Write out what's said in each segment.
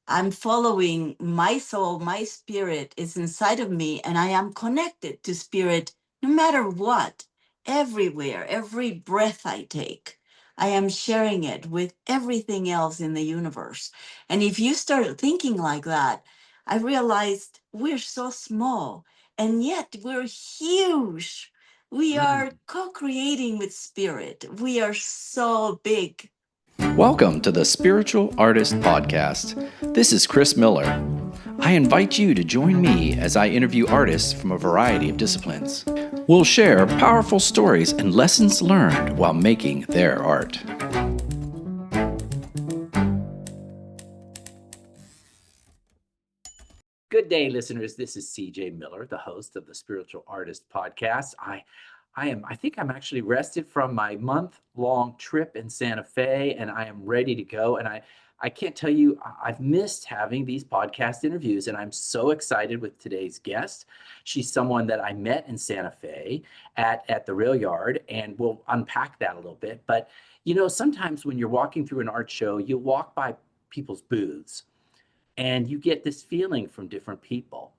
I'm following my soul, my spirit is inside of me, and I am connected to spirit no matter what, everywhere, every breath I take. I am sharing it with everything else in the universe. And if you start thinking like that, I realized we're so small, and yet we're huge. We Mm. are co creating with spirit. We are so big. Welcome to the Spiritual Artist Podcast. This is Chris Miller. I invite you to join me as I interview artists from a variety of disciplines. We'll share powerful stories and lessons learned while making their art. Good day, listeners. This is CJ Miller, the host of the Spiritual Artist Podcast. I think I'm actually rested from my month-long trip in Santa Fe, and I am ready to go. And I can't tell you, I've missed having these podcast interviews, and I'm so excited with today's guest. She's someone that I met in Santa Fe at the Rail Yard, and we'll unpack that a little bit. But sometimes when you're walking through an art show, you walk by people's booths and you get this feeling from different people.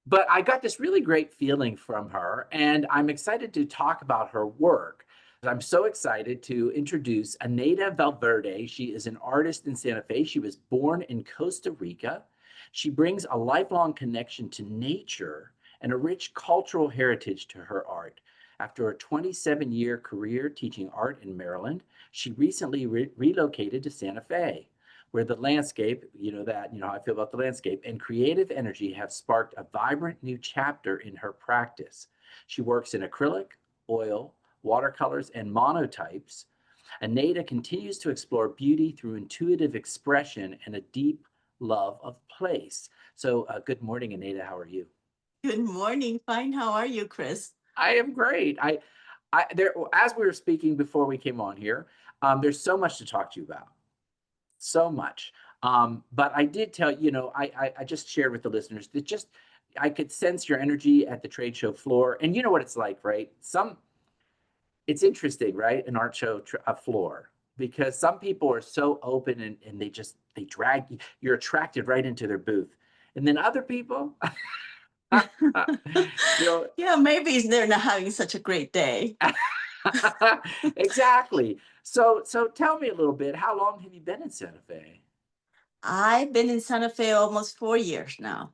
But I got this really great feeling from her, and I'm excited to talk about her work. I'm so excited to introduce Eneida Valverde. She is an artist in Santa Fe. She was born in Costa Rica. She brings a lifelong connection to nature and a rich cultural heritage to her art. After a 27-year career teaching art in Maryland, she recently relocated to Santa Fe, where the landscape, how I feel about the landscape, and creative energy have sparked a vibrant new chapter in her practice. She works in acrylic, oil, watercolors, and monotypes. Eneida continues to explore beauty through intuitive expression and a deep love of place. So, good morning, Eneida. How are you? Good morning. Fine. How are you, Chris? I am great. There, as we were speaking before we came on here, there's so much to talk to you about. So much. But I did tell I just shared with the listeners that just I could sense your energy at the trade show floor, and you know what it's like, right? It's interesting, right? An art show a floor, because some people are so open and they drag you. You're attracted right into their booth, and then other people, you know, Yeah, maybe they're not having such a great day. exactly. So tell me a little bit. How long have you been in Santa Fe? I've been in Santa Fe almost 4 years now,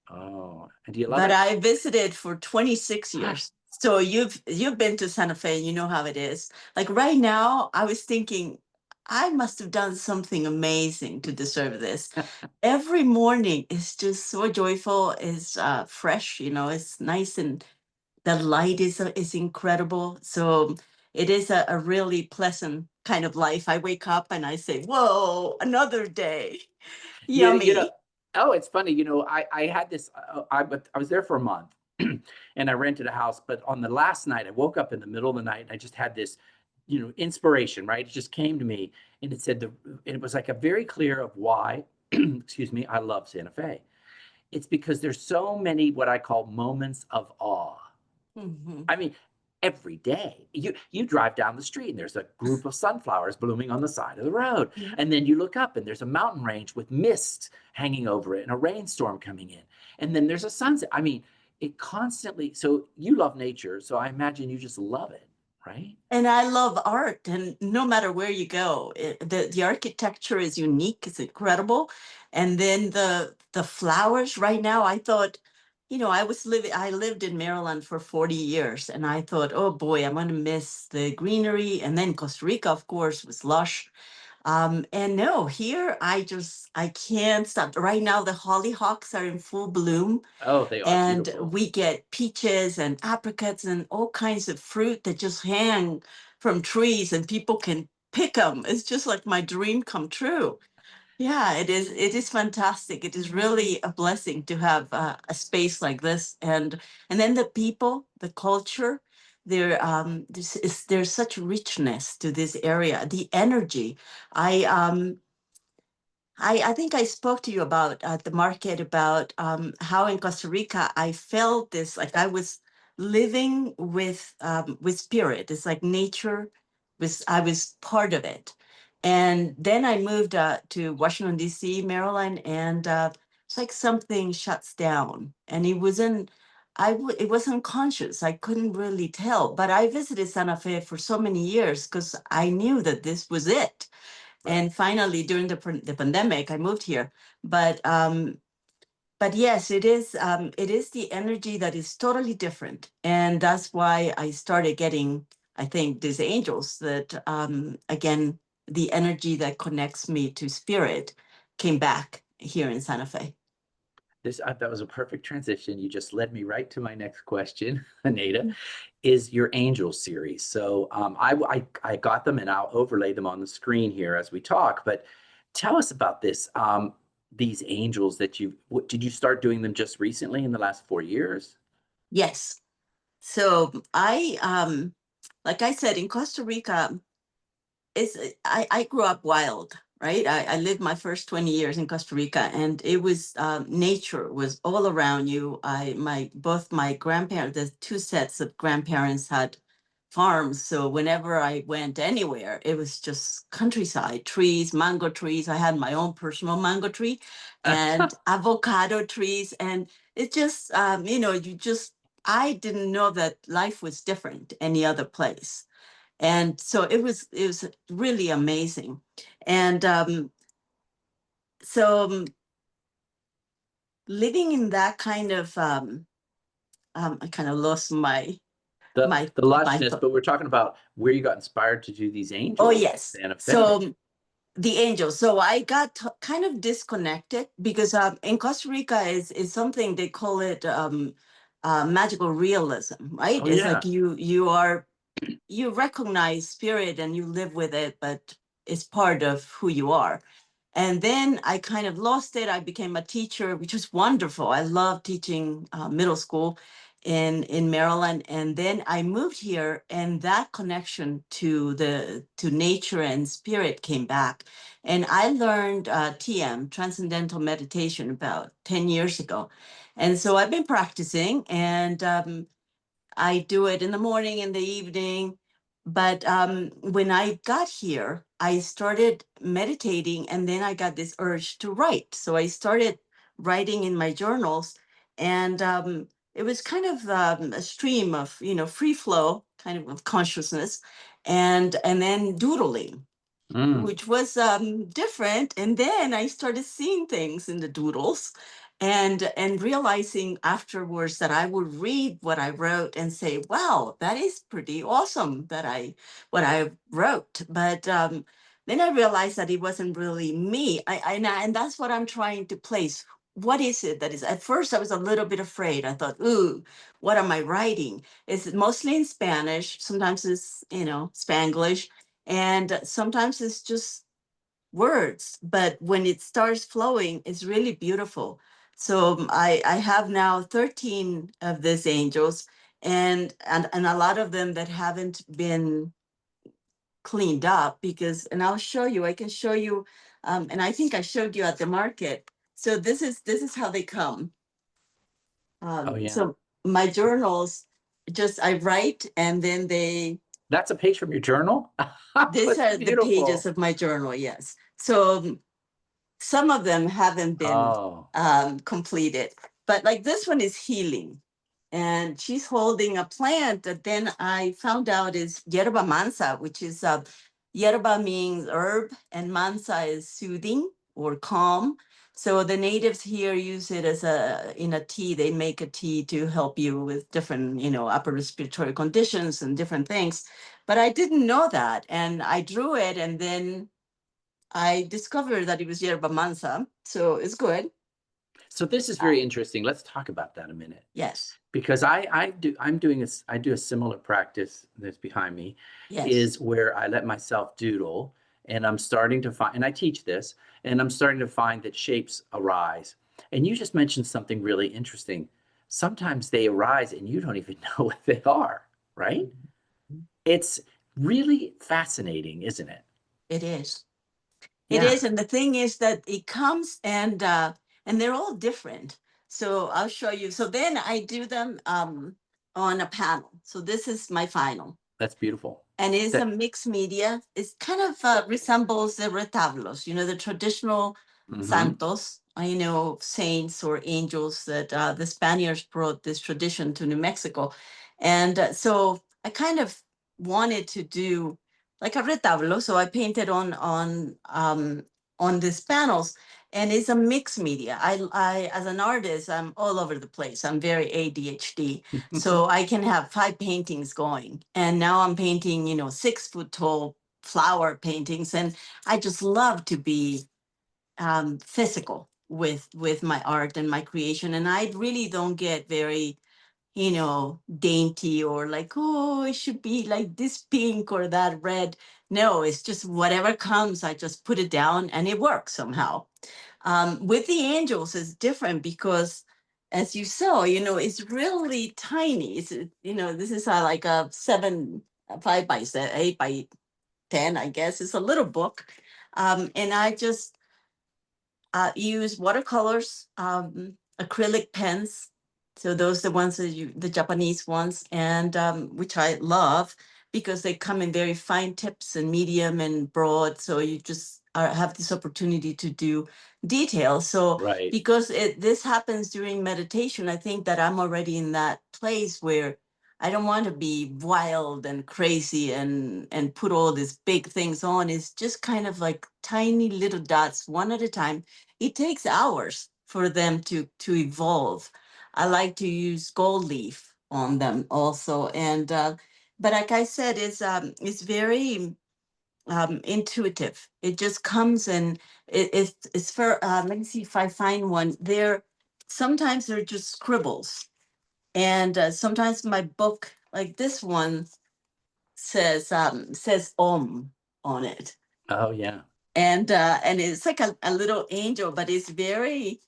Oh, and do you love but it? I visited for 26 years. So you've been to Santa Fe and you know how it is. Like right now, I was thinking I must have done something amazing to deserve this. Every morning is just so joyful, is fresh, it's nice, and the light is incredible. So it is a really pleasant kind of life. I wake up and I say, "Whoa, another day, You you know, yummy." oh, it's funny, I had this, I was there for a month, and I rented a house, but on the last night, I woke up in the middle of the night, and I just had this, inspiration, right? It just came to me, and it was like a very clear of why, excuse me, I love Santa Fe. It's because there's so many what I call moments of awe. Mhm. I mean, every day you drive down the street and there's a group of sunflowers blooming on the side of the road. Yeah. And then you look up and there's a mountain range with mist hanging over it and a rainstorm coming in. And then there's a sunset. I mean, it constantly, so you love nature, so I imagine you just love it, right? And I love art, and no matter where you go, the architecture is unique. It's incredible, and then the flowers. Right now, I thought, I lived in Maryland for 40 years, and I thought, oh boy, I'm going to miss the greenery. And then Costa Rica, of course, was lush. And no, here I can't stop. Right now, the hollyhocks are in full bloom, Oh, they are and beautiful. we get peaches and apricots and all kinds of fruit that just hang from trees, and people can pick them. It's just like my dream come true. Yeah, it is. It is fantastic. It is really a blessing to have a space like this, and then the people, the culture. There's such richness to this area. The energy. I um I think I spoke to you about at the market about how in Costa Rica I felt this, like I was living with spirit. It's like nature was, I was part of it. And then I moved to Washington, D.C., Maryland, and it's like something shuts down. And it was unconscious. I couldn't really tell. But I visited Santa Fe for so many years because I knew that this was it. Right. And finally, during the pandemic, I moved here. But yes, it is the energy that is totally different. And that's why I started getting, I think, these angels that, again, the energy that connects me to spirit came back here in Santa Fe. That was a perfect transition. You just led me right to my next question, Eneida, is your angel series. So I got them and I'll overlay them on the screen here as we talk, but tell us about this. These angels that did you start doing them just recently in the last 4 years? Yes. So like I said, in Costa Rica, I grew up wild, right? I lived my first 20 years in Costa Rica, and it was nature was all around you. Both my grandparents, the two sets of grandparents had farms, so whenever I went anywhere, it was just countryside, trees, mango trees. I had my own personal mango tree, and avocado trees, and it just I didn't know that life was different any other place. And so it was really amazing. And so living in that kind of I kind of lost my The my lushness, thought. but we're talking about where you got inspired to do these Oh angels in yes. Santa Fe. So the angels. So I got kind of disconnected because in Costa Rica is something they call it magical realism, right? Oh It's yeah. like you recognize spirit and you live with it, but it's part of who you are. And then I kind of lost it. I became a teacher, which was wonderful. I love teaching middle school in Maryland. And then I moved here, and that connection to nature and spirit came back. And I learned TM, transcendental meditation, about 10 years ago. And so I've been practicing, and I do it in the morning, in the evening. But when I got here, I started meditating, and then I got this urge to write. So I started writing in my journals, and it was kind of a stream of, free flow, kind of consciousness, and then doodling, Mm. which was different. And then I started seeing things in the doodles, and realizing afterwards that I would read what I wrote and say, "Wow, that is pretty awesome that what I wrote." But then I realized that it wasn't really me. And that's what I'm trying to place. What is it that is? At first, I was a little bit afraid. I thought, "Ooh, what am I writing?" It's mostly in Spanish. Sometimes it's Spanglish, and sometimes it's just words, but when it starts flowing, it's really beautiful. So I have now 13 of these angels, and a lot of them that haven't been cleaned up, because, and I can show you, and I think I showed you at the market. So this is how they come. Oh yeah. So my journals, just I write, and then That's a page from your journal? these That's are the pages beautiful. of my journal. Yes. So some of them haven't been Oh. completed, but like this one is healing, and she's holding a plant that then I found out is yerba mansa, which is yerba means herb, and mansa is soothing or calm. So the natives here use it as in a tea. They make a tea to help you with different, upper respiratory conditions and different things. But I didn't know that, and I drew it, and then I discovered that it was yerba mansa, so it's good. So this is very interesting. Let's talk about that a minute. Yes, Because I do a similar practice that's behind me, yes. is where I let myself doodle, and I'm starting to find, and I teach this, and I'm starting to find that shapes arise. And you just mentioned something really interesting. Sometimes they arise and you don't even know what they are, right? Mhm. It's really fascinating, isn't it? It is. It Yeah. is, and the thing is that it comes, and they're all different. So I'll show you. So then I do them on a panel. So this is my final. That's beautiful. and it's a That, mixed media. It kind of resembles the retablos, the traditional mhm. santos, saints or angels that the Spaniards brought this tradition to New Mexico. And so I kind of wanted to do like a retablo. So I painted on these panels, and it's a mixed media. I as an artist, I'm all over the place. I'm very ADHD, so I can have 5 paintings going. And now I'm painting, 6 foot tall flower paintings. And I just love to be physical with my art and my creation. And I really don't get very, dainty or like, oh, it should be like this pink or that red. No, it's just whatever comes, I just put it down and it works somehow. With the angels, it's different because, as you saw, it's really tiny. This is like a 5 by 7, 8 by 10, I guess. It's a little book. And I just use watercolors, acrylic pens. So those are the ones the Japanese ones, and which I love because they come in very fine tips and medium and broad. So you just have this opportunity to do details. So Right. because this happens during meditation, I think that I'm already in that place where I don't want to be wild and crazy and put all these big things on. It's just kind of like tiny little dots, one at a time. It takes hours for them to evolve. I like to use gold leaf on them also, and but like I said, it's very intuitive. It just comes, and it's for let me see if I find one. Sometimes they're just scribbles, and sometimes my book, like this one, says Om on it, Oh, yeah. and it's like a little angel, but it's very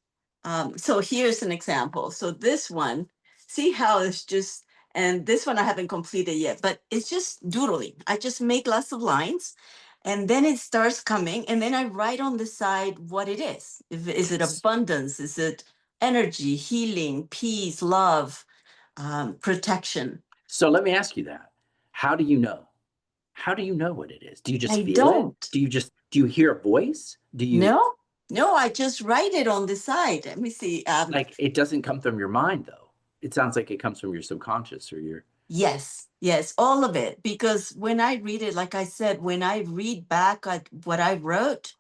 so here's an example. So this one, see how it's just, and this one I haven't completed yet, but it's just doodling. I just make lots of lines, and then it starts coming, and then I write on the side what it is. Is it abundance? Is it energy, healing, peace, love, protection? So let me ask you that. How do you know? How do you know what it is? Do you just I feel it? don't. Do you hear a voice? Do you No, no, I just write it on the side. Let me see. like it doesn't come from your mind though? It sounds like it comes from your subconscious or your Yes, yes, all of it. Because when I read it, like I said, when I read back at what I wrote,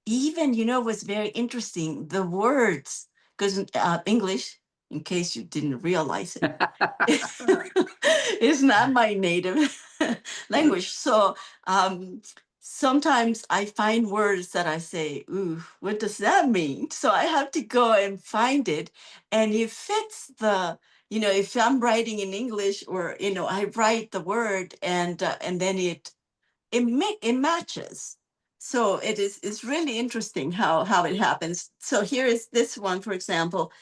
even, was very interesting. The words, because English, in case you didn't realize it, is not my native language. So sometimes I find words that I say, ooh, what does that mean? So I have to go and find it. And it fits if I'm writing in English or, I write the word and then it matches. So it's really interesting how it happens. So here is this one, for example.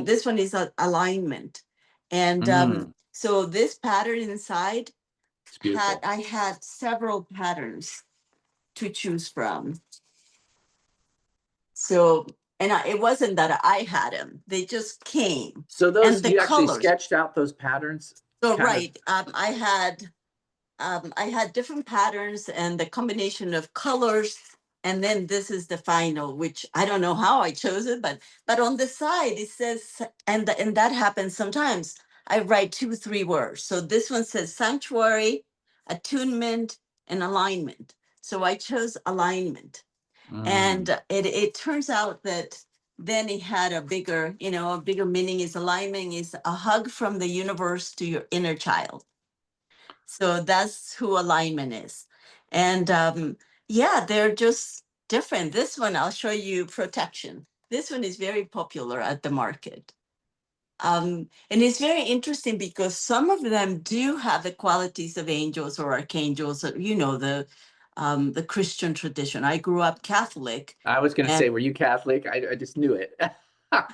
This one is alignment, and so this pattern inside It's beautiful. I had several patterns to choose from. So it wasn't that I had them; they just came, So and those the you actually colors. sketched out those patterns So kind of right, I had different patterns and the combination of colors. And then this is the final, which I don't know how I chose it, but on the side it says, and that happens sometimes. I write 2, 3 words. So this one says sanctuary, attunement, and alignment. So I chose alignment, and it turns out that then it had a bigger meaning. Is alignment is a hug from the universe to your inner child. So that's who alignment is. And yeah, they're just different. This one, I'll show you protection. This one is very popular at the market. And it's very interesting because some of them do have the qualities of angels or archangels, the Christian tradition. I grew up Catholic. I was going to And say, were you Catholic? I just knew it.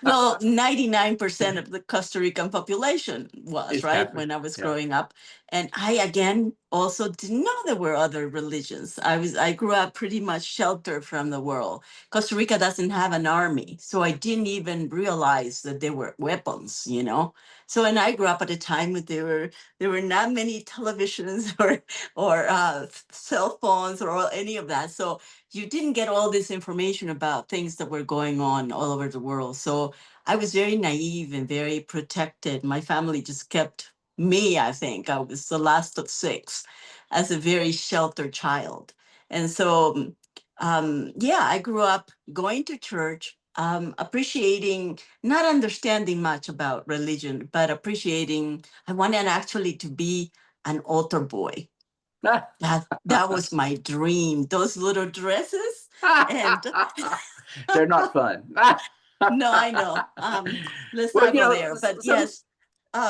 well, 99% of the Costa Rican population was, Is right, Catholic. when I was Yeah. growing up. And I again also didn't know there were other religions. I grew up pretty much sheltered from the world. Costa Rica doesn't have an army, so I didn't even realize that there were weapons, you know. So, and I grew up at a time when there were not many televisions or cell phones or any of that. So you didn't get all this information about things that were going on all over the world. So I was very naive and very protected. My family just kept me, I think. I was the last of six as a very sheltered child. And so, yeah, I grew up going to church, appreciating, not understanding much about religion, but appreciating, I wanted actually to be an altar boy. That was my dream. Those little dresses. And They're not fun. no, I know. Let's Well, not you go know, there. But some yes,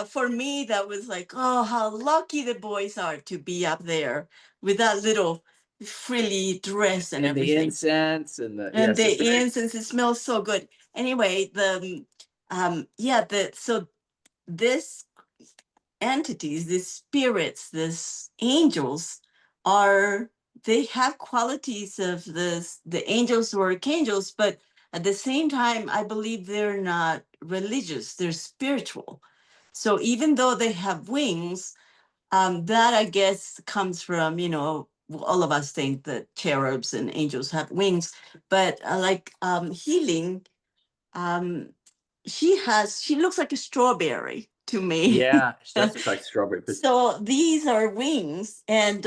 for me, that was like, oh, how lucky the boys are to be up there with that little frilly dress and and the everything. incense and the And yes, it's the very incense, it smells so good. Anyway, yeah, so this entities, these spirits, these angels are, they have qualities of the angels or archangels, but at the same time, I believe they're not religious, they're spiritual. So even though they have wings, that I guess comes from, you know, all of us think that cherubs and angels have wings, but like healing, um, she looks like a strawberry to me. yeah, it does look like strawberry, but So these are wings, and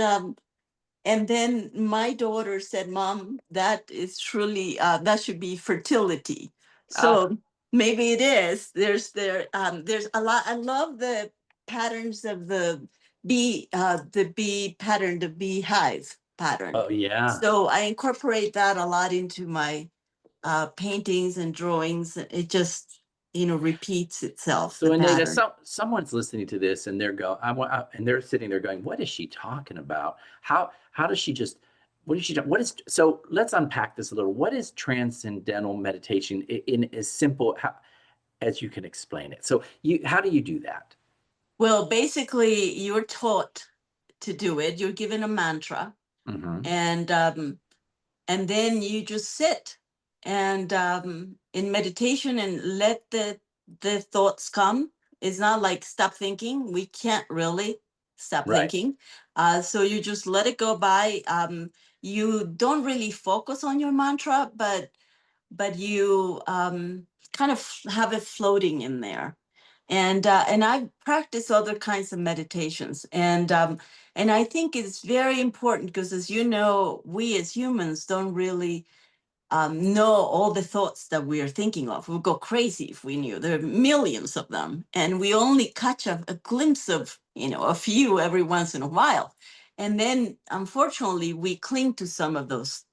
then my daughter said, "Mom, that is truly that should be fertility." ah, So maybe it is. There's a lot. I love the patterns of the bee pattern, the beehive pattern. oh yeah. So I incorporate that a lot into my paintings and drawings. It just, you know, repeats itself, So the Anita, pattern. someone's listening to this and they're going, and they're sitting there going, "What is she talking about? How does she just? What is she? What is?" So let's unpack this a little. What is transcendental meditation in as simple as you can explain it? So how do you do that? Well, basically, you're taught to do it. You're given a mantra, Hmm. and then you just sit and in meditation and let the thoughts come. It's not like stop thinking. We can't really stop Right. thinking. So you just let it go by. You don't really focus on your mantra, but you kind of have it floating in there. And I practice other kinds of meditations, and I think it's very important because, as you know, we as humans don't really know all the thoughts that we are thinking of. We'd go crazy if we knew. There are millions of them, and we only catch a glimpse of, you know, a few every once in a while. And then, unfortunately, we cling to some of those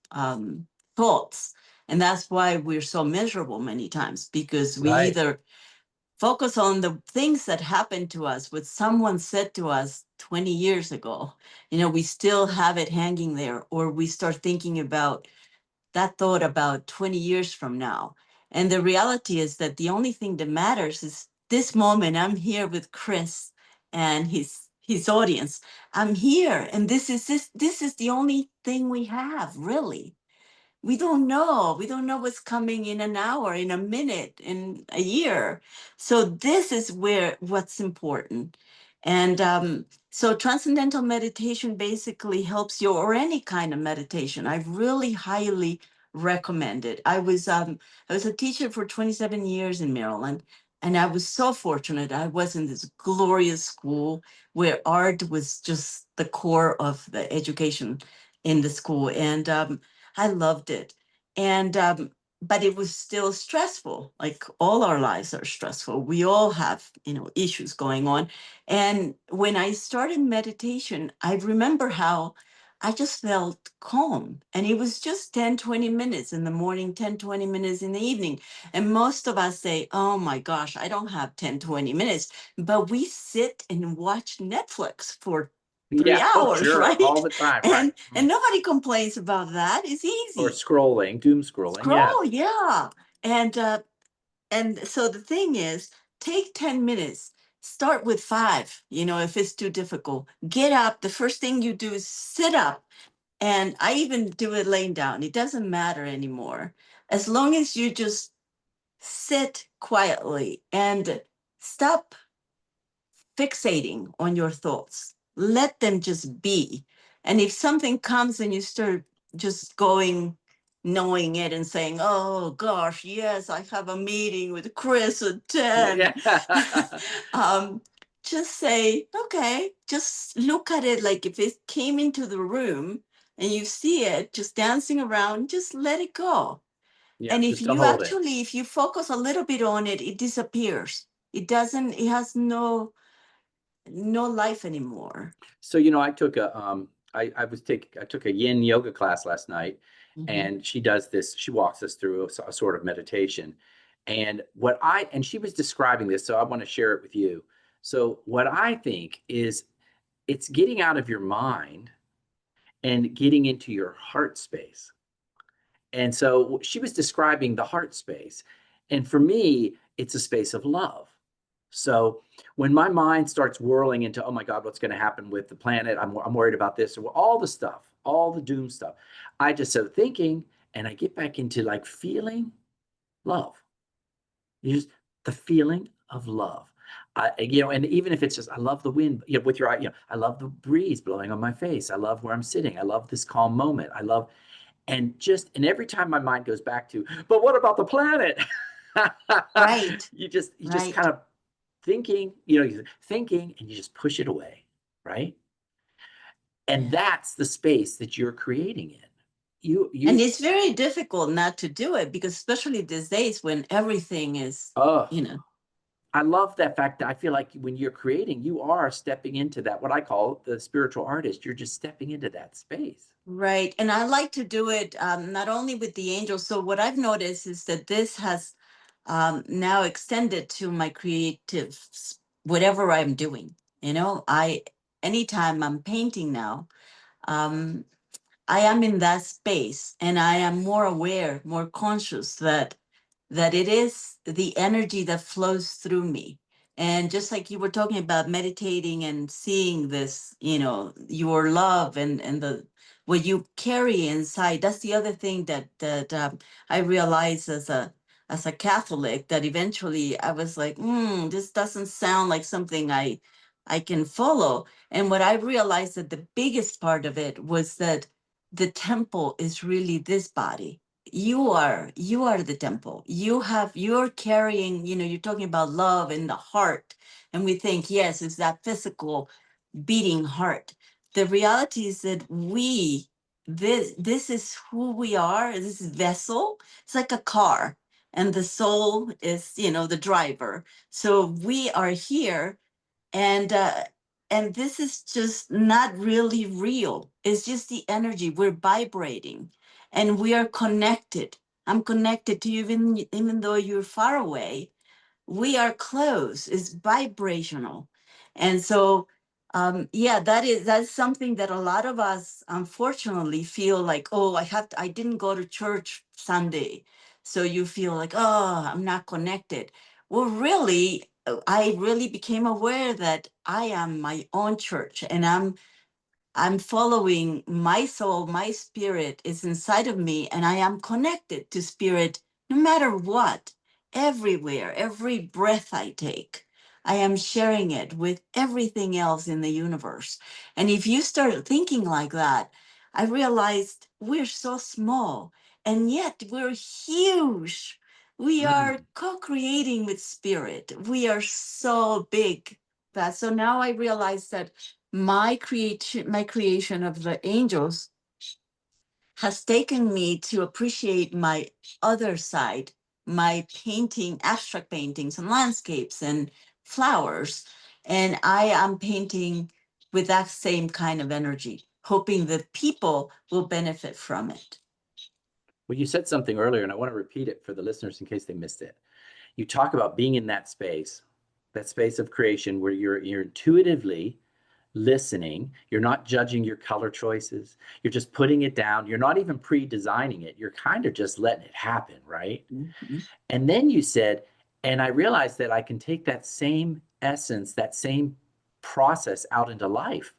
thoughts. And that's why we're so miserable many times, because we Right. either focus on the things that happened to us, what someone said to us 20 years ago. You know, we still have it hanging there, or we start thinking about that thought about 20 years from now. And the reality is that the only thing that matters is this moment. I'm here with Chris and his audience. I'm here, and this is the only thing we have, really. We don't know what's coming in an hour, in a minute, in a year. So this is where what's important. And so transcendental meditation basically helps you, or any kind of meditation. I really highly recommend it. I was a teacher for 27 years in Maryland, and I was so fortunate. I was in this glorious school where art was just the core of the education in the school. And I loved it. And but it was still stressful. Like all our lives are stressful. We all have, you know, issues going on. And when I started meditation, I remember how I just felt calm. And it was just 10, 20 minutes in the morning, 10, 20 minutes in the evening. And most of us say, oh my gosh, I don't have 10, 20 minutes. But we sit and watch Netflix for three Yeah. Oh, hours, sure. right? All the time. Right. And nobody complains about that. It's Or easy. scrolling, doom scrolling. Scroll, Yes. yeah. And so the thing is, take 10 minutes. start with 5. If it's too difficult, get up. The first thing you do is sit up. And I even do it laying down. It doesn't matter anymore. As long as you just sit quietly and stop fixating on your thoughts. Let them just be. And if something comes and you start just going, knowing it and saying, oh gosh, yes, I have a meeting with Chris at 10. Yeah. Just say, okay, just look at it like if it came into the room and you see it just dancing around, just let it go. Yeah, And just to hold it. if you focus a little bit on it, it disappears. It has no life anymore. So, I took I took a yin yoga class last night, Mhm. and she walks us through a sort of meditation. And she was describing this, so I want to share it with you. So what I think is it's getting out of your mind and getting into your heart space. And so she was describing the heart space. And for me, it's a space of love. So when my mind starts whirling into, oh my God, what's going to happen with the planet? I'm worried about this, or all the stuff, all the doom stuff. I just start thinking, and I get back into like feeling love. Just the feeling of love. And even if it's just, I love the wind, with your eye, I love the breeze blowing on my face. I love where I'm sitting. I love this calm moment. And every time my mind goes back to, but what about the planet? Right, you just kind right. of thinking, you're thinking, and you just push it away, right? And Yeah. that's the space that you're creating in. And You it's very difficult not to do it because especially these days when everything is, oh, you know, I love that fact that I feel like when you're creating, you are stepping into that, what I call the spiritual artist. You're just stepping into that space. right. And I like to do it not only with the angels. So what I've noticed is that this has now extended to my whatever I'm doing. Anytime I'm painting now, um, I am in that space and I am more aware, more conscious that it is the energy that flows through me. And just like you were talking about meditating and seeing this, your love and the what you carry inside. That's the other thing that I realized as a Catholic that eventually I was like, this doesn't sound like something I can follow. And what I realized that the biggest part of it was that the temple is really this body. You are the temple. You're carrying, you're talking about love in the heart, and we think, yes, it's that physical beating heart. The reality is that this is who we are. This vessel, it's like a car, and the soul is, the driver. So we are here, and this is just not really real. It's just the energy. We're vibrating and we are connected. I'm connected to you even though you're far away. We are close. It's vibrational. And so yeah, that's something that a lot of us unfortunately feel like, oh, I didn't go to church Sunday. So you feel like, oh, I'm not connected. Well, really, I really became aware that I am my own church, and I'm following my soul. My spirit is inside of me, and I am connected to spirit no matter what, everywhere, every breath I take. I am sharing it with everything else in the universe. And if you start thinking like that, I realized we're so small, and yet we're huge. We are Mm. co creating with spirit. We are so big. So now I realize that my creation of the angels has taken me to appreciate my other side, my painting, abstract paintings and landscapes and flowers. And I am painting with that same kind of energy, hoping that people will benefit from it. Well, you said something earlier, and I want to repeat it for the listeners in case they missed it. You talk about being in that space of creation where you're intuitively listening. You're not judging your color choices. You're just putting it down. You're not even pre-designing it. You're kind of just letting it happen, right? Mhm. And then you said, and I realized that I can take that same essence, that same process out into life.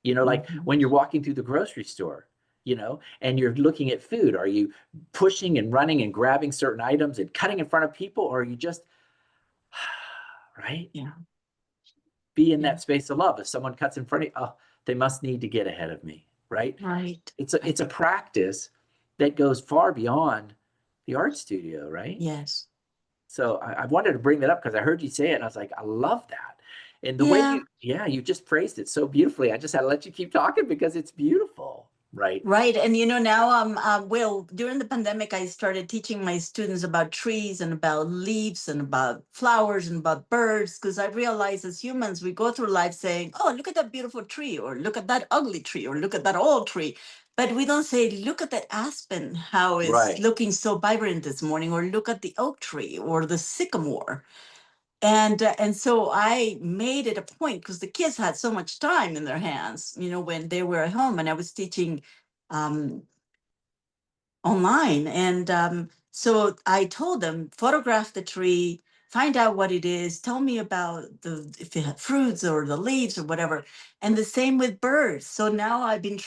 You know, like Mhm. when you're walking through the grocery store, you know, and you're looking at food, are you pushing and running and grabbing certain items and cutting in front of people, or are you just, right? Yeah. Be in Yeah. that space of love. If someone cuts in front of you, oh, they must need to get ahead of me, right? Right. It's a practice that goes far beyond the art studio, right? Yes. So I wanted to bring that up because I heard you say it, and I was like, I love that. And the way Yeah. you, yeah, you just phrased it so beautifully. I just had to let you keep talking because it's beautiful, right? Right. And now well, during the pandemic, I started teaching my students about trees and about leaves and about flowers and about birds, because I realize as humans, we go through life saying, oh, look at that beautiful tree, or look at that ugly tree, or look at that old tree. But we don't say, look at that aspen, how it's Right. looking so vibrant this morning, or look at the oak tree or the sycamore. And so I made it a point, because the kids had so much time in their hands, when they were at home, and I was teaching um, online. And so I told them, photograph the tree, find out what it is, tell me about if it had fruits or the leaves or whatever. And the same with birds. So now I've been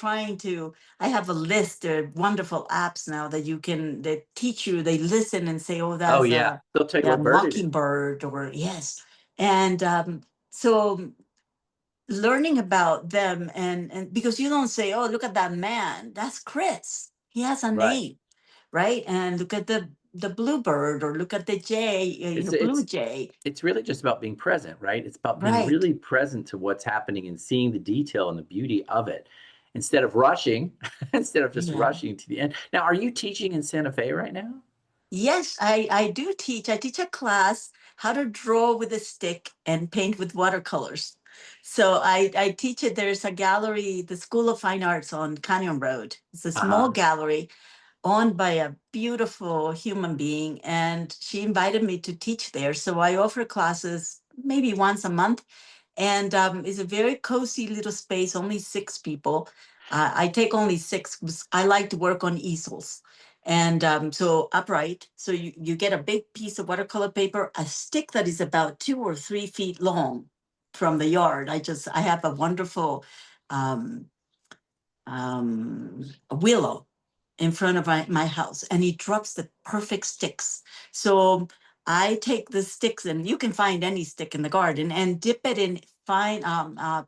I have a list. There are wonderful apps now that teach you, they listen and say, oh, Oh that's yeah. They'll tell you a what bird it is. mockingbird, or yes. And so learning about them, and because you don't say, oh, look at that man, that's Chris, he has a Right. name, right? And look at the bluebird, or look at the jay, It's blue it's jay. it's really just about being present, right? It's about being Right. really present to what's happening and seeing the detail and the beauty of it instead of rushing, instead of just Yeah. rushing to the end. Now, are you teaching in Santa Fe right now? Yes, I do teach. I teach a class how to draw with a stick and paint with watercolors. So I teach it. There's a gallery, the School of Fine Arts on Canyon Road. It's a small Uh-huh. gallery owned by a beautiful human being, and she invited me to teach there. So I offer classes maybe once a month, and it's a very cozy little space, only 6 people. I take only six, 'cause I like to work on easels. And so upright, so you get a big piece of watercolor paper, a stick that is about 2 or 3 feet long from the yard. I have a wonderful um, a willow in front of my house, and he drops the perfect sticks. So I take the sticks, and you can find any stick in the garden, and dip it in fine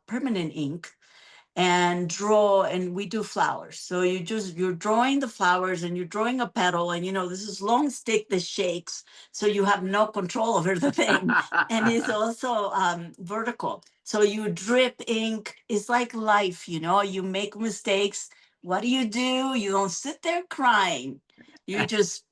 permanent ink, and draw, and we do flowers. So you're drawing the flowers, and you're drawing a petal, and this is long stick that shakes, so you have no control over the thing. And it's also vertical, so you drip ink. It's like life, you make mistakes. What do? You don't sit there crying, you just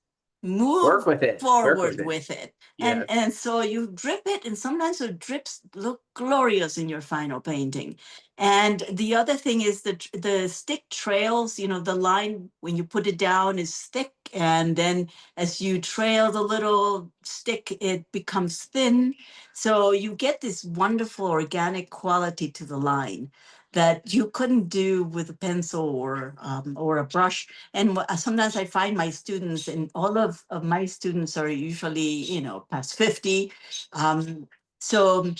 Work move with it. Work with forward it. with it. and Yes. and so you drip it, and sometimes the drips look glorious in your final painting. And the other thing is the stick trails, the line when you put it down is thick. And then as you trail the little stick, it becomes thin. So you get this wonderful organic quality to the line that you couldn't do with a pencil or a brush. And sometimes I find my students, and all of my students are usually, past 50. So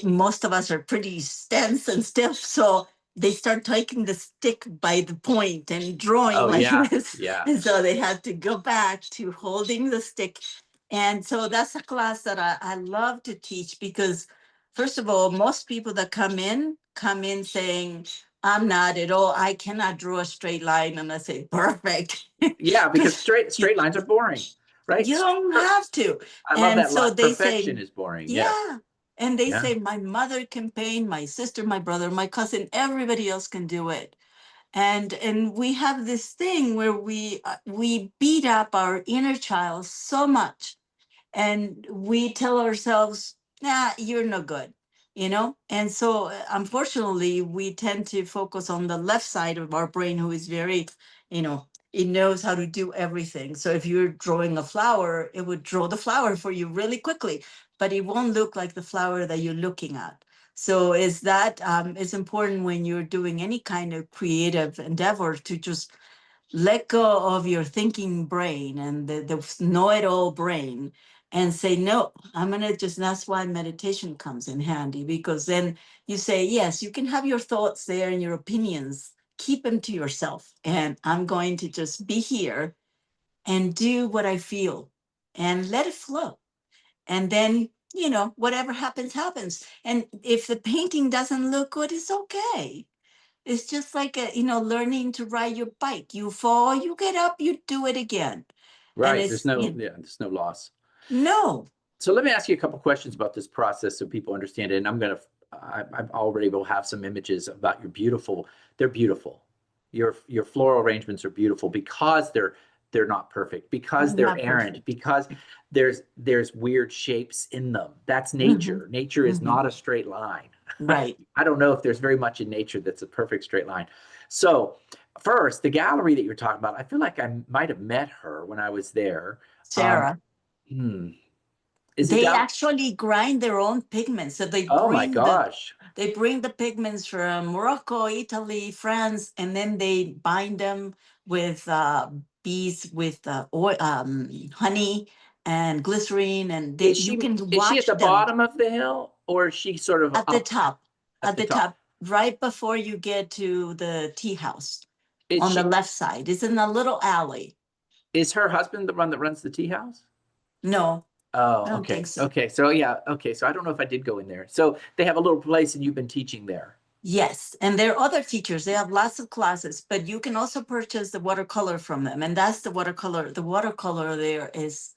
most of us are pretty tense and stiff. So they start taking the stick by the point and drawing Oh like yeah. this. Yeah. And so they had to go back to holding the stick. And so that's a class that I love to teach, because, first of all, most people that come in saying, I'm not at all, I cannot draw a straight line. And I say, perfect. Yeah, because Because straight lines are boring, right? you don't have to. I love And that so line. they say, Perfection is boring. Yes. yeah. And they Yeah. say, my mother can paint, my sister, my brother, my cousin, everybody else can do it. And we have this thing where we beat up our inner child so much, and we tell ourselves, nah, you're no good. And so unfortunately, we tend to focus on the left side of our brain, who is very, you know it knows how to do everything. So if you're drawing a flower, it would draw the flower for you really quickly, but it won't look like the flower that you're looking at. So it's important when you're doing any kind of creative endeavor to just let go of your thinking brain and the know-it-all brain, and say, no, I'm going to just, that's why meditation comes in handy, because then you say, yes, you can have your thoughts there and your opinions, keep them to yourself. And I'm going to just be here and do what I feel and let it flow. And then, whatever happens, happens. And if the painting doesn't look good, it's okay. It's just like, learning to ride your bike. You fall, you get up, you do it again. And Right. it's, There's no loss. no. So let me ask you a couple questions about this process so people understand it. And I've already will have some images about they're beautiful. Your floral arrangements are beautiful because they're not perfect, because they're Not errant, perfect. because there's weird shapes in them. That's Mhm, nature. Nature is mhm. not a straight line. Right. I don't know if there's very much in nature that's a perfect straight line. So first, the gallery that you're talking about, I feel like I might have met her when I was there. Um, Sarah, hmm, is it they down? actually grind their own pigments. So they Oh my bring the gosh. they bring the pigments from Morocco, Italy, France, and then they bind them with bees with oil, honey and glycerine, and you can Is she at watch the them bottom of the hill or is she sort of at the up top, at the top? right before you get to the tea house Is on the she left side. It's in a little alley. is her husband the one that runs the tea house? No, I Oh, don't think okay. so. Okay. So yeah, okay. So I don't know if I did go in there. So they have a little place and you've been teaching there. Yes, and there are other teachers. They have lots of classes, but you can also purchase the watercolor from them. And that's the watercolor. The watercolor there is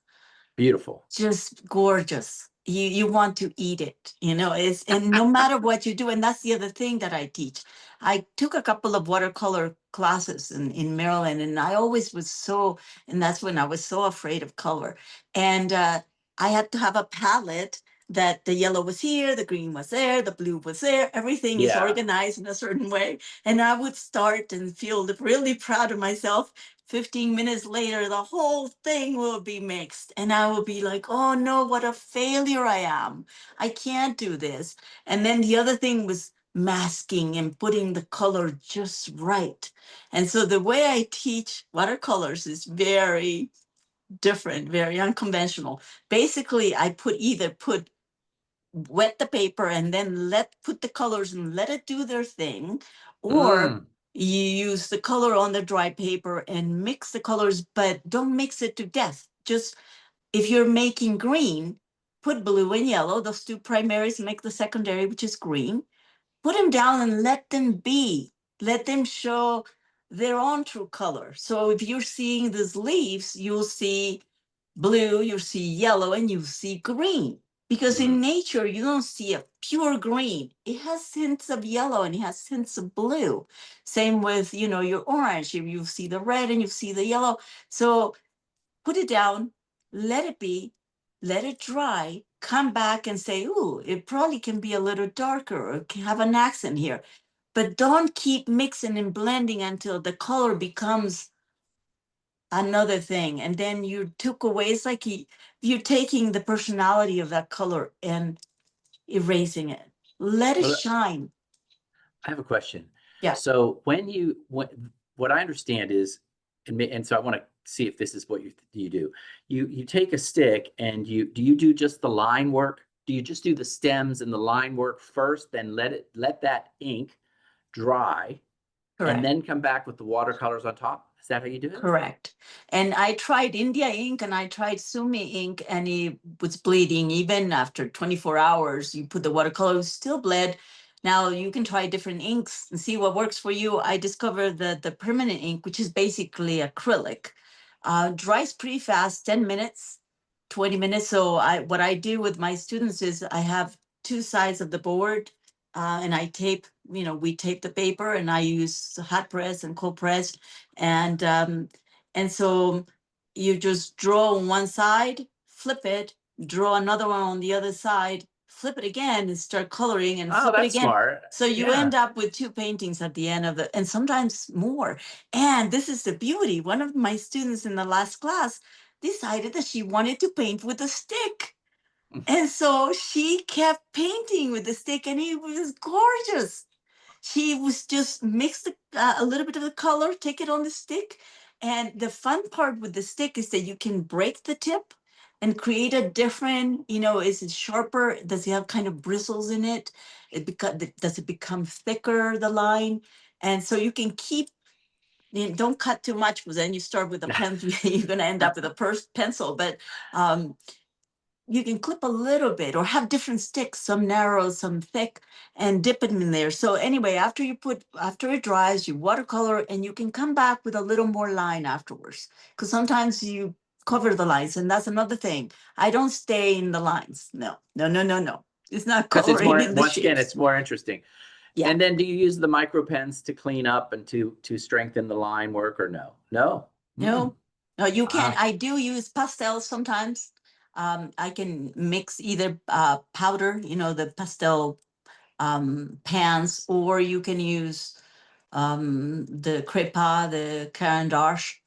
Beautiful. just gorgeous. You want to eat it, it's, and no matter what you do. And that's the other thing that I teach. I took a couple of watercolor classes in Maryland, and I always was so, and that's when I was so afraid of color. And I had to have a palette that the yellow was here, the green was there, the blue was there, everything is Yeah. organized in a certain way. And I would start and feel really proud of myself. 15 minutes later, the whole thing will be mixed. And I will be like, oh no, what a failure I am. I can't do this. And then the other thing was masking and putting the color just right. And so the way I teach watercolors is very different, very unconventional. Basically, I put wet the paper and then put the colors and let it do their thing, or Mm. you use the color on the dry paper and mix the colors, but don't mix it to death. Just, if you're making green, put blue and yellow, those two primaries, make the secondary, which is green. Put them down and let them be. Let them show their own true color. So if you're seeing these leaves, you'll see blue, you see yellow, and you see green. Because Mm. in nature, you don't see a pure green. It has hints of yellow and it has hints of blue. Same with, your orange. You see the red and you see the yellow. So put it down, let it be, let it dry, come back and say, ooh, it probably can be a little darker or can have an accent here. But don't keep mixing and blending until the color becomes another thing. And then you took away, it's like you're taking the personality of that color and erasing it. Let it Well, shine. I have a question. Yeah, So what I understand is, and so I want to see if this is what you do. You take a stick and do you do just the line work? Do you just do the stems and the line work first, then let that ink dry, and correct. then come back with the watercolors on top? Is that how you do it? Correct. And I tried India ink and I tried Sumi ink, and it was bleeding. Even after 24 hours, you put the watercolor, it still bled. Now you can try different inks and see what works for you. I discovered that the permanent ink, which is basically acrylic, dries pretty fast, 10 minutes, 20 minutes. So what I do with my students is I have two sides of the board, and we tape the paper, and I use hot press and cold press. And so you just draw on one side, flip it, draw another one on the other side, flip it again and start coloring and Oh, flip it that's again. smart. So you Yeah. end up with two paintings at the end of it, and sometimes more. And this is the beauty. One of my students in the last class decided that she wanted to paint with a stick. And so she kept painting with the stick, and it was gorgeous. She was just mix a little bit of the color, take it on the stick. And the fun part with the stick is that you can break the tip. and create a different, is it sharper? Does it have kind of bristles in it? Does it become thicker, the line? And so you can keep, don't cut too much, because then you start with a pencil, you're going to end up with a pencil. But you can clip a little bit or have different sticks, some narrow, some thick, and dip it in there. So anyway, after it dries, you watercolor, and you can come back with a little more line afterwards. Because sometimes you cover the lines, and that's another thing. I don't stay in the lines. No. It's not Because it's coloring more, in the once again, shapes. it's more interesting. Yeah. And then do you use the micro pens to clean up and to strengthen the line work, or no? No. No, you can. Ah. I do use pastels sometimes. I can mix either powder, the pastel pans, or you can use the crepa, the caran d'Ache.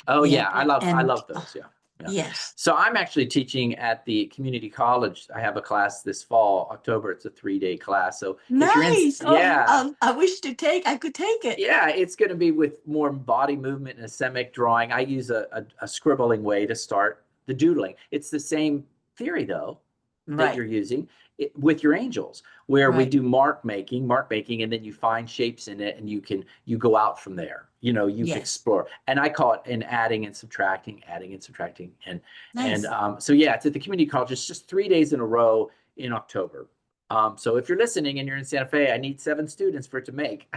Oh Yeah, yeah, I and love those. Yeah. Yeah. yes, So I'm actually teaching at the community college. I have a class this fall, October. It's a 3-day class. So if you're in, nice. yeah, I wish I could take it. yeah, it's going to be with more body movement and semic drawing. I use a scribbling way to start the doodling. It's the same theory though that you're Right, using with your angels, where we right. do mark making, and then you find shapes in it, and you go out from there. You can Yes, explore, and I call it an adding and subtracting, and nice. so yeah, it's at the community college. It's just 3 days in a row in October. So if you're listening and you're in Santa Fe, I need 7 students for it to make.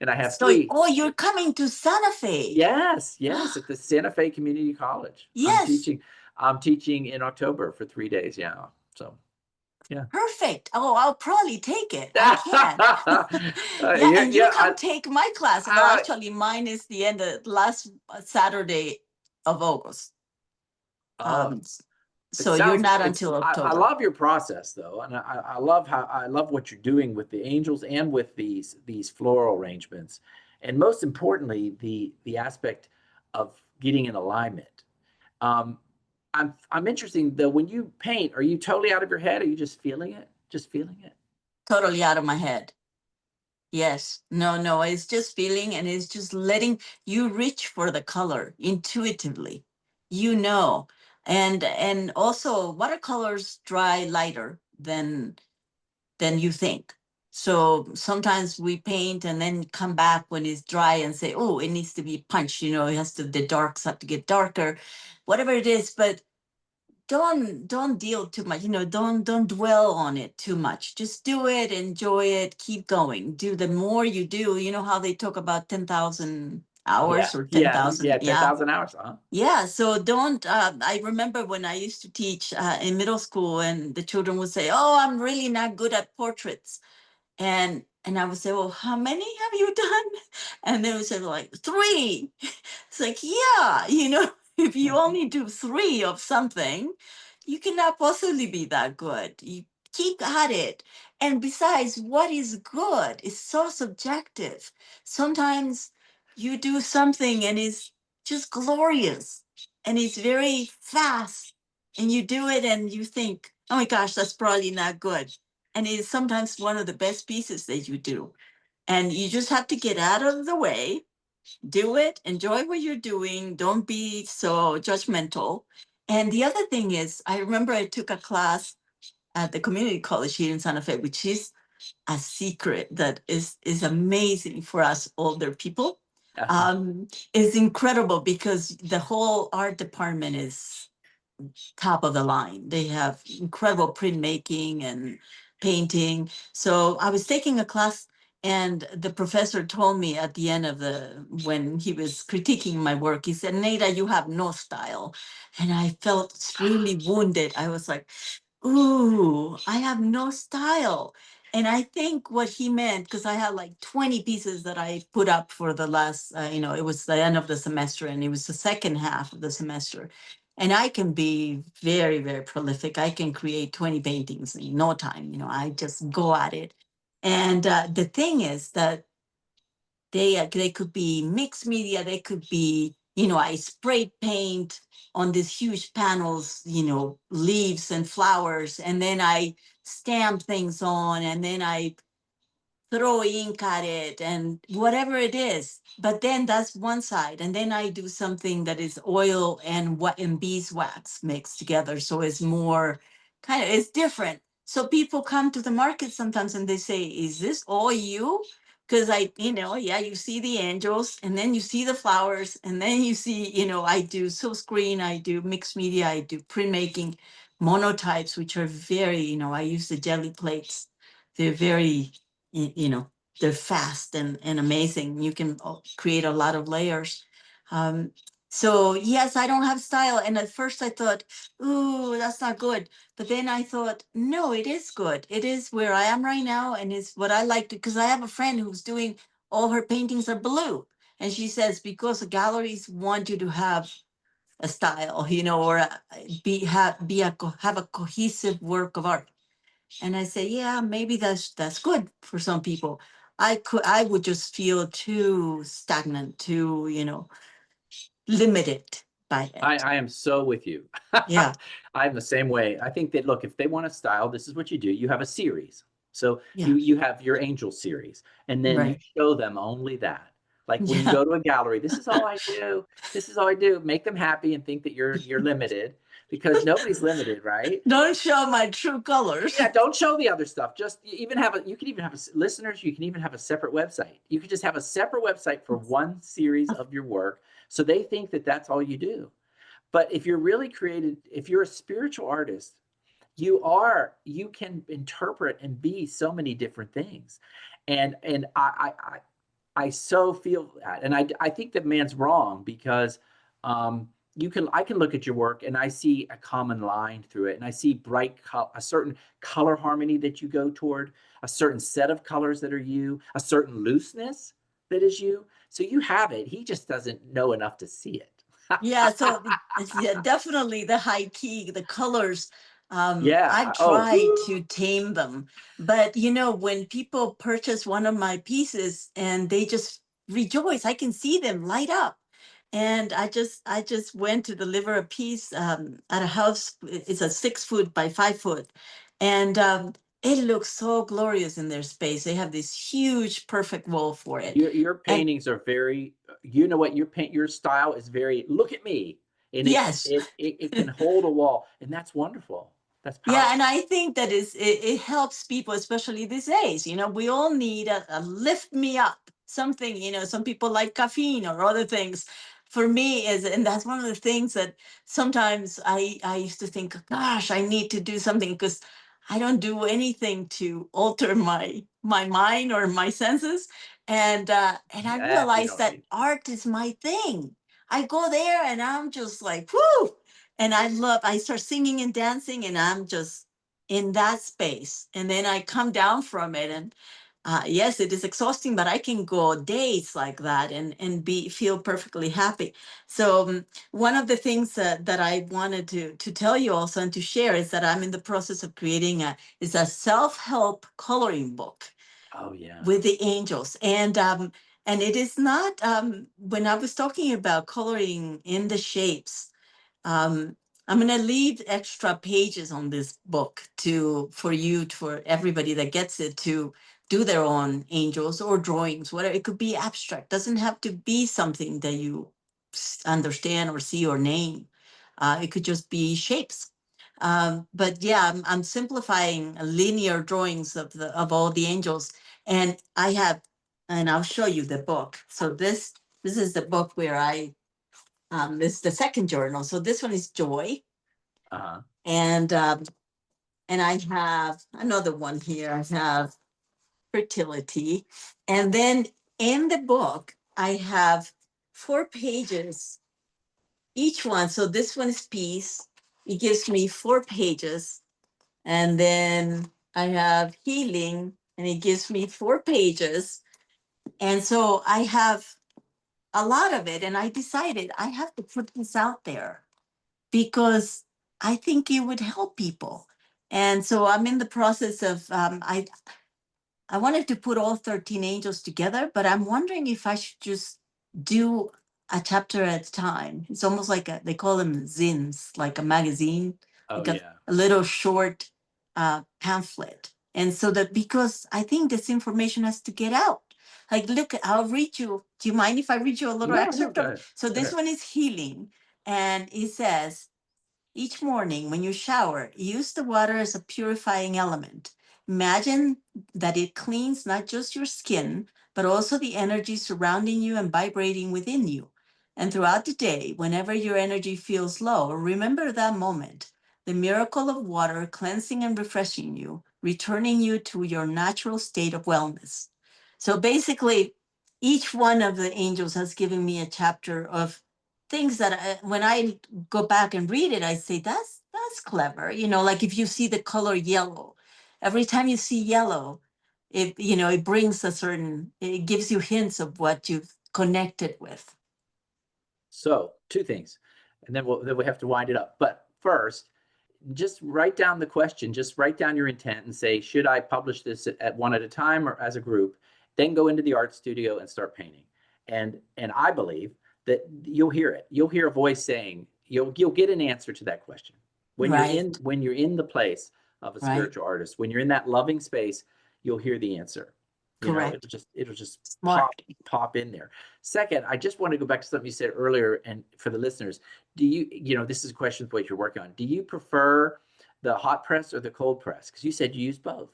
And I have So, 3. you're coming to Santa Fe. Yes, at the Santa Fe Community College. Yes. I'm teaching in October for 3 days. Yeah. So, yeah. Perfect. Oh, I'll probably take it. I can. Yeah, and you Yeah. come take my class. Well, actually, mine is the end of last Saturday of August. Oh, it So you're sounds. not until I October. love your process though, and I love what you're doing with the angels and with these floral arrangements, and most importantly, the aspect of getting in alignment. Um, I'm interested though. When you paint, are you totally out of your head? Are you just feeling it? Just feeling it? Totally out of my head. Yes. No, it's just feeling, and it's just letting you reach for the color intuitively. You know. And also watercolors dry lighter than you think. So sometimes we paint and then come back when it's dry and say, oh, it needs to be punched, the darks have to get darker, whatever it is. But don't deal too much, don't dwell on it too much. Just do it, enjoy it, keep going. The more you do, how they talk about 10,000 Yeah, hours or yeah, 10,000. Yeah. 10,000 hours, huh? Yeah, so don't. I remember when I used to teach in middle school, and the children would say, "Oh, I'm really not good at portraits," and I would say, "Well, how many have you done?" And they would say, like, 3. It's like, yeah, if you only do 3 of something, you cannot possibly be that good. You keep at it. And besides, what is good is so subjective. Sometimes you do something and it's just glorious and it's very fast, and you do it and you think, oh my gosh, that's probably not good. And it is sometimes one of the best pieces that you do. And you just have to get out of the way, do it, enjoy what you're doing, don't be so judgmental. And the other thing is, I remember I took a class at the community college here in Santa Fe, which is a secret that is amazing for us older people. Is incredible because the whole art department is top of the line. They have incredible printmaking and painting. So I was taking a class, and the professor told me at the end of when he was critiquing my work, he said, "Neida, you have no style." And I felt really wounded. I was like, ooh, I have no style. And I think what he meant, because I had like 20 pieces that I put up for the last, it was the end of the semester, and it was the second half of the semester. And I can be very, very prolific. I can create 20 paintings in no time. I just go at it. And the thing is that they could be mixed media. They could be, I spray paint on these huge panels, leaves and flowers, and then I stamp things on, and then I throw ink at it and whatever it is. But then that's one side. And then I do something that is oil and what and beeswax mixed together. So it's more kind of it's different. So people come to the market sometimes and they say, is this all you? Because yeah, you see the angels and then you see the flowers and then you see, I do silk screen, I do mixed media, I do printmaking, monotypes, which are very, I use the jelly plates. They're very, you know, they're fast and amazing. You can create a lot of layers. Um, so yes, I don't have style. And at first I thought, ooh, that's not good. But then I thought, no, it is good. It is where I am right now. And it's what I like to, because I have a friend who's doing all her paintings are blue. And she says, because the galleries want you to have a style, or have a cohesive work of art. And I say, yeah, maybe that's good for some people. I would just feel too stagnant, too, limited by it. I am so with you. Yeah, I'm the same way. I think that, look, if they want to style, this is what you do. You have a series. So yeah, you have your angel series, and then you right. show them only that. Like when you Yeah. go to a gallery, this is all I do. This is all I do. Make them happy and think that you're limited, because nobody's limited, right? Don't show my true colors. Yeah, don't show the other stuff. Just even have a. You can even have listeners. You can even have a separate website. You could just have a separate website for one series of your work, so they think that that's all you do. But if you're really created, if you're a spiritual artist, you can interpret and be so many different things. And I so feel that. And I think that man's wrong, because I can look at your work and I see a common line through it, and I see a certain color harmony that you go toward, a certain set of colors that are you, a certain looseness that is you. So you have it. He just doesn't know enough to see it. Yeah, so yeah, definitely the high key, the colors. I've Yeah. Oh, tried to tame them, but when people purchase one of my pieces and they just rejoice, I can see them light up. And I just went to deliver a piece at a house. It's a 6 foot by 5 foot, and it looks so glorious in their space. They have this huge, perfect wall for it, your and paintings are very, you know what, your style is very, look at me, and yes. it can hold a wall, and that's wonderful. That's Yeah, and powerful. I think that it helps people, especially these days. We all need a lift me up, something. Some people like caffeine or other things. For me, and that's one of the things that sometimes I used to think, gosh, I need to do something because I don't do anything to alter my mind or my senses, and I Yeah, you realized don't that need. art is my thing. I go there and I'm just like, whoo, and I start singing and dancing, and I'm just in that space. And then I come down from it, and yes, it is exhausting, but I can go days like that and be feel perfectly happy. So one of the things that I wanted to tell you also and to share is that I'm in the process of creating a self-help coloring book Oh yeah. with the angels. And it is not when I was talking about coloring in the shapes. um, I'm going to leave extra pages on this book for everybody that gets it to do their own angels or drawings, whatever. It could be abstract, doesn't have to be something that you understand or see or name. It could just be shapes. But yeah, I'm simplifying linear drawings of all the angels, and and I'll show you the book. So this is the book where this is the second journal. So this one is joy, Uh-huh. and I have another one here. I have fertility, and then in the book I have 4 pages each one. So this one is peace. It gives me 4 pages, and then I have healing, and it gives me 4 pages. And so I have a lot of it, and I decided I have to put this out there because I think it would help people. And so I'm in the process of I wanted to put all 13 angels together, but I'm wondering if I should just do a chapter at a time. It's almost like they call them zines, like a magazine, Oh like yeah. a little short pamphlet. And so that, because I think this information has to get out. Like, look, I'll read you. Do you mind if I read you a little No, excerpt go of? ahead. So Go this ahead. one is healing. And it says, each morning when you shower, use the water as a purifying element. Imagine that it cleans not just your skin, but also the energy surrounding you and vibrating within you. And throughout the day, whenever your energy feels low, remember that moment, the miracle of water cleansing and refreshing you, returning you to your natural state of wellness. So basically, each one of the angels has given me a chapter of things that when I go back and read it, I say, that's clever. You know, like if you see the color yellow, every time you see yellow, it, you know, it brings a certain, it gives you hints of what you've connected with. So, two things, and then we have to wind it up. But first, just write down the question. Just write down your intent and say, should I publish this at one at a time or as a group? Then go into the art studio and start painting. And I believe that you'll hear it. You'll hear a voice saying, you'll get an answer to that question. Right, When you're in the place of a right, spiritual artist, when you're in that loving space, you'll hear the answer. You know, correct. it'll just Smart. pop in there. Second, I just want to go back to something you said earlier, and for the listeners, do you know, this is a question of what you're working on. Do you prefer the hot press or the cold press? Because you said you use both.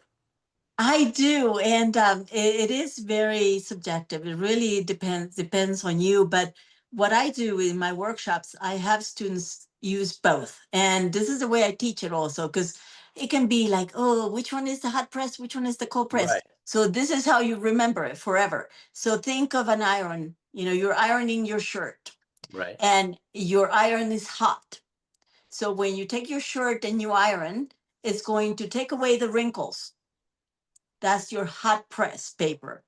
I do, and it is very subjective. It really depends on you. But what I do in my workshops, I have students use both, and this is the way I teach it also, because it can be like, oh, which one is the hot press? Which one is the cold press? Right, So this is how you remember it forever. So think of an iron. You know, you're ironing your shirt, right. and your iron is hot. So when you take your shirt and you iron, it's going to take away the wrinkles. That's your hot press paper.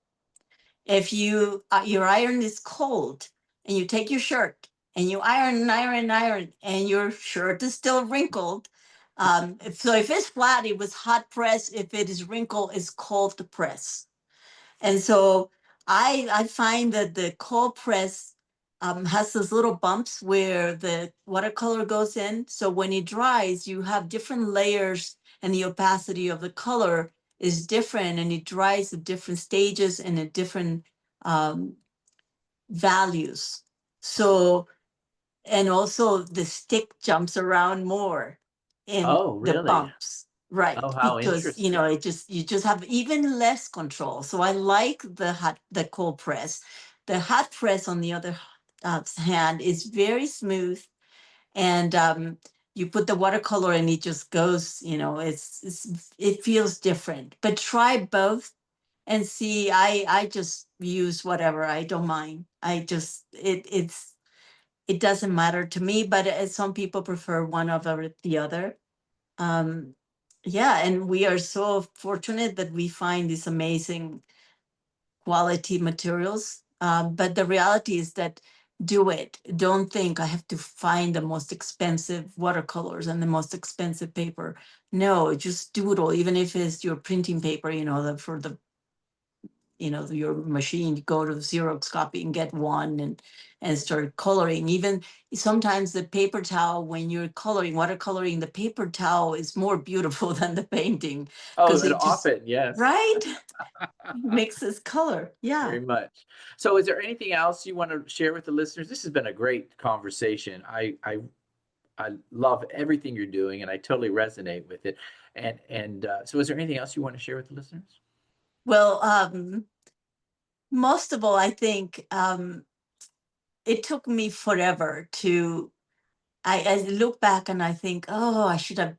If your iron is cold and you take your shirt and you iron and iron and iron and your shirt is still wrinkled, so if it's flat, it was hot press. If it is wrinkled, it's cold press. And so I find that the cold press has those little bumps where the watercolor goes in. So when it dries, you have different layers and the opacity of the color is different, and it dries at different stages and at different um, values. So, and also the stick jumps around more in Oh, the really? bumps, right? Oh, how Because you know interesting. you just have even less control. So I like the cold press. The hot press, on the other hand, is very smooth, and you put the watercolor and it just goes. You know, it feels different. But try both and see. I just use whatever. I don't mind. I just it doesn't matter to me, but some people prefer one over the other. Um, yeah, and we are so fortunate that we find these amazing quality materials. But the reality is that do it. Don't think I have to find the most expensive watercolors and the most expensive paper. No, just doodle, even if it's your printing paper, you know, for the your machine, you go to Xerox copy and get one and start coloring. Even sometimes the paper towel, when you're coloring watercoloring, the paper towel is more beautiful than the painting Oh, because and it just often, yes. right mixes color. Yeah. Very much. So is there anything else you want to share with the listeners? This has been a great conversation. I love everything you're doing, and I totally resonate with it. And so is there anything else you want to share with the listeners? Well, most of all, I think it took me forever to. I look back and I think, oh, I should have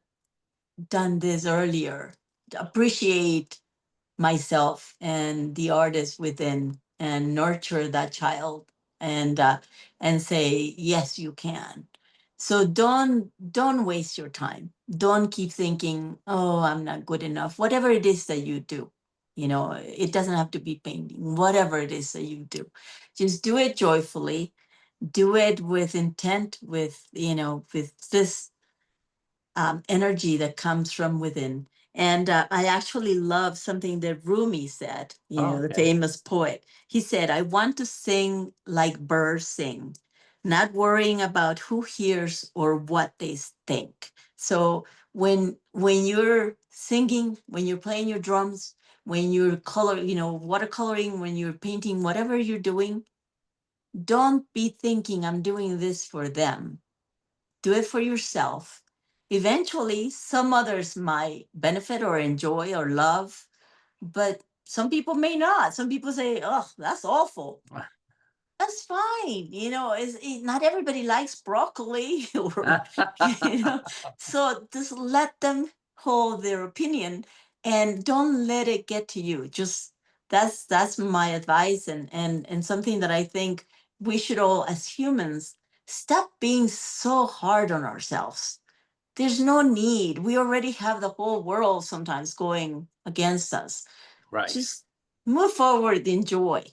done this earlier. To appreciate myself and the artist within and nurture that child and say yes you can. So don't waste your time. Don't keep thinking, oh, I'm not good enough. Whatever it is that you do, it doesn't have to be painting. Whatever it is that you do, just do it joyfully. Do it with intent, with this energy that comes from within. And I actually love something that Rumi said, Oh, the okay. famous poet. He said, I want to sing like birds sing, not worrying about who hears or what they think. So when you're singing, when you're playing your drums, when you're watercoloring, when you're painting, whatever you're doing, don't be thinking I'm doing this for them. Do it for yourself. Eventually, some others might benefit or enjoy or love, but some people may not. Some people say, "Oh, that's awful." That's fine. Not everybody likes broccoli or, so just let them hold their opinion and don't let it get to you. Just that's my advice, and something that I think we should all as humans stop being so hard on ourselves. There's no need. We already have the whole world sometimes going against us. Right. Just move forward, enjoy.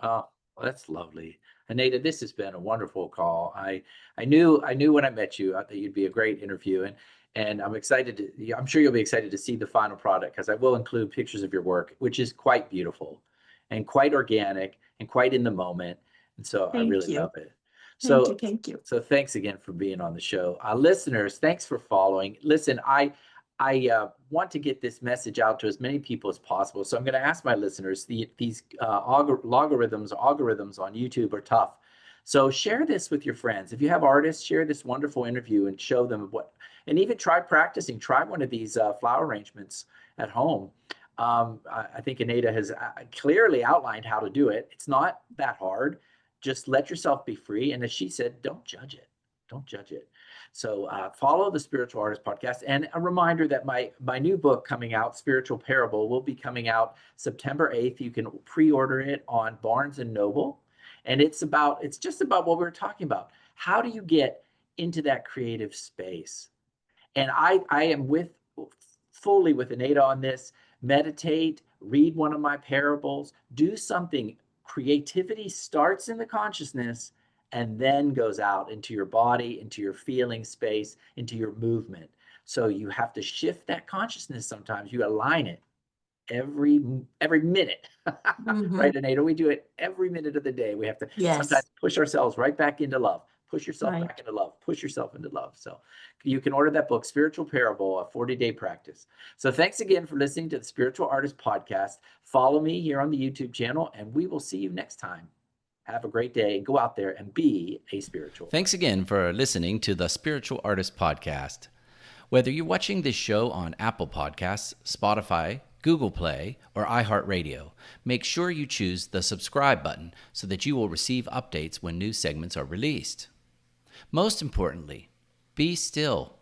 Oh, well, that's lovely. Anita, this has been a wonderful call. I knew when I met you that you'd be a great interview, and I'm excited to, yeah, I'm sure you'll be excited to see the final product, because I will include pictures of your work, which is quite beautiful and quite organic and quite in the moment. And so I Thank really you. love it. Thank you. So Thank you. so thanks again for being on the show. Listeners, thanks for following. Listen, I want to get this message out to as many people as possible. So I'm going to ask my listeners, these algorithms on YouTube are tough. So share this with your friends. If you have artists, share this wonderful interview and show them and even try practicing. Try one of these flower arrangements at home. I think Eneida has clearly outlined how to do it. It's not that hard. Just let yourself be free. And as she said, don't judge it. Don't judge it. So follow the Spiritual Artist Podcast. And a reminder that my new book coming out, Spiritual Parable, will be coming out September 8th. You can pre-order it on Barnes and Noble. And it's just about what we were talking about. How do you get into that creative space? And I am fully with Eneida on this. Meditate, read one of my parables, do something. Creativity starts in the consciousness and then goes out into your body, into your feeling space, into your movement. So you have to shift that consciousness sometimes. You align it every minute. Mhm. Right, Anita? We do it every minute of the day. We have to sometimes Yes. push ourselves right back into love. Push yourself Right. back into love. Push yourself into love. So you can order that book, Spiritual Parable, a 40-day practice. So thanks again for listening to the Spiritual Artist Podcast. Follow me here on the YouTube channel, and we will see you next time. Have a great day. Go out there and be a spiritual. Thanks again for listening to the Spiritual Artist Podcast. Whether you're watching this show on Apple Podcasts, Spotify, Google Play, or iHeartRadio, make sure you choose the subscribe button so that you will receive updates when new segments are released. Most importantly, be still,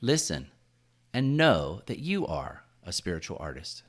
listen, and know that you are a spiritual artist.